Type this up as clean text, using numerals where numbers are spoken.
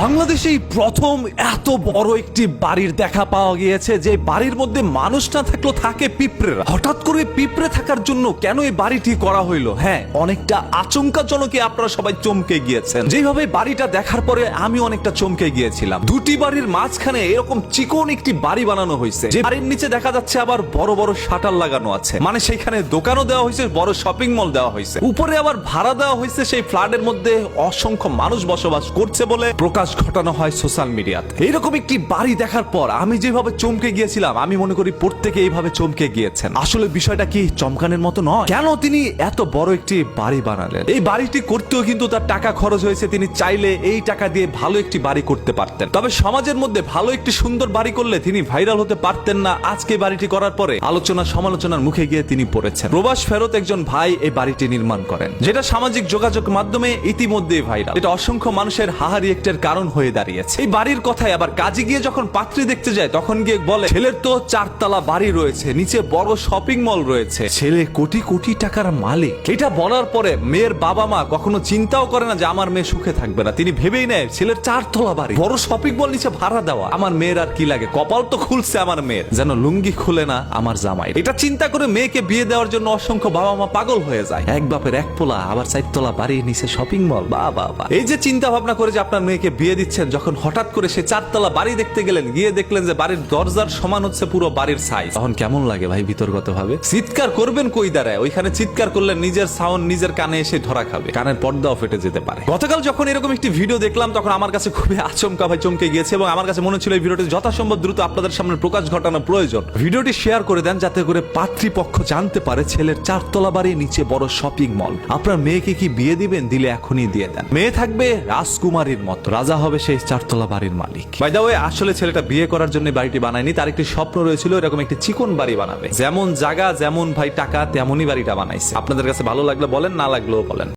বাংলাদেশেই প্রথম এত বড় একটি বাড়ির দেখা পাওয়া গিয়েছে যে বাড়ির মধ্যে মানুষ না থাকলেও থাকে পিঁপড়েরা। হঠাৎ করে পিঁপড়ে থাকার জন্য কেন এই বাড়িটি করা হইলো? হ্যাঁ, অনেকটা আচমকাজনকে আপনারা সবাই চমকে গিয়েছেন। যেভাবে বাড়িটা দেখার পরে আমি অনেকটা চমকে গিয়েছিলাম। দুটি বাড়ির মাঝখানে এরকম চিকন একটি বাড়ি বানানো হয়েছে, যে বাড়ির নিচে দেখা যাচ্ছে আবার বড় বড় শাটার লাগানো আছে, মানে সেখানে দোকানও দেওয়া হয়েছে, বড় শপিং মল দেওয়া হয়েছে, উপরে আবার ভাড়া দেওয়া হয়েছে। সেই ফ্ল্যাটের মধ্যে অসংখ্য মানুষ বসবাস করছে বলে প্রকাশ ঘটানো হয় সোশ্যাল মিডিয়াতে। এইরকম একটি বাড়ি দেখার পর আমি যেভাবে চমকে গিয়েছিলাম, আমি মনে করি প্রত্যেকে এইভাবে চমকে গিয়েছেন। আসলে বিষয়টা কি চমকানোর মতো নয়? কেন তিনি এত বড় একটি বাড়ি বানালেন? এই বাড়িটি করতেও কিন্তু তার টাকা খরচ হয়েছে। তিনি চাইলে এই টাকা দিয়ে ভালো একটি বাড়ি করতে পারতেন, তবে সমাজের মধ্যে ভালো একটি সুন্দর বাড়ি করলে তিনি ভাইরাল হতে পারতেন না। আজকে বাড়িটি করার পরে আলোচনা সমালোচনার মুখে গিয়ে তিনি পড়েছেন। প্রবাস ফেরত একজন ভাই এই বাড়িটি নির্মাণ করেন, যেটা সামাজিক যোগাযোগ মাধ্যমে ইতিমধ্যে ভাইরাল। এটা অসংখ্য মানুষের হাহারি একটার কারণ হয়ে দাঁড়িয়েছে। এই বাড়ির কথায় আবার কাজে গিয়ে যখন পাত্রী দেখতে যায়, তখন গিয়ে বলে ছেলের তো 4 তলা বাড়ি রয়েছে, নিচে বড় শপিং মল রয়েছে, ছেলে কোটি কোটি টাকার মালিক। এটা বলার পরে মেয়ের বাবা মা কখনো চিন্তাও করে না যে আমার মেয়ে সুখে থাকবে না। তিনি ভেবেই নেয় ছেলের 4 তলা বাড়ি, বড় শপিং মল, নিচে ভাড়া দেওয়া, আমার মেয়ের আর কি লাগে? কপাল তো খুলছে আমার মেয়ের, যেন লুঙ্গি খুলে না আমার জামাই। এটা চিন্তা করে মেয়েকে বিয়ে দেওয়ার জন্য অসংখ্য বাবা মা পাগল হয়ে যায়। এক বাপের 1 পোলা, আবার 4 তলা বাড়ি, নিচে শপিং মল। বাবা, এই যে চিন্তা ভাবনা করে যে আপনার মেয়েকে বিয়ে দিচ্ছেন, যখন হঠাৎ করে সে 4 তলা বাড়ি দেখতে গেলেন, গিয়ে দেখলেন যে বাড়ির দরজার সমান হচ্ছে পুরো বাড়ির সাইজ, তখন কেমন লাগে ভাই? বিতর্কত ভাবে চিৎকার করবেন কই দাঁড়ায়? ওইখানে চিৎকার করলে নিজের সাউন্ড নিজের কানে এসে ধরা খাবে, কানের পর্দাও ফেটে যেতে পারে। গতকাল যখন এরকম একটি ভিডিও দেখলাম, তখন আমার কাছে খুবই আচমকা ভাই চমকে গিয়েছে, এবং আমার কাছে মনে ছিল এই ভিডিওটি যথাসম্ভব দ্রুত আপনাদের সামনে প্রকাশ ঘটানো প্রয়োজন। ভিডিওটি শেয়ার করে দেন, যাতে করে পাত্রীপক্ষ জানতে পারে ছেলের 4 তলা বাড়ি, নিচে বড় শপিং মল। আপনার মেয়েকে কি বিয়ে দিবেন? দিলে এখনই দিয়ে দেন। মেয়ে থাকবে রাজকুমারীর মতো, রাজা হবে সেই 4 তলা বাড়ির মালিক। বাই দা ওয়ে, আসলে ছেলেটা বিয়ে করার জন্য বাড়িটি বানায়নি, তার একটি স্বপ্ন রয়েছিল এরকম একটি চিকন বাড়ি বানাবে। যেমন জায়গা, যেমন ভাই টাকা, তেমনই বাড়িটা বানাইছে। আপনাদের কাছে ভালো লাগলে বলেন, না লাগলেও বলেন।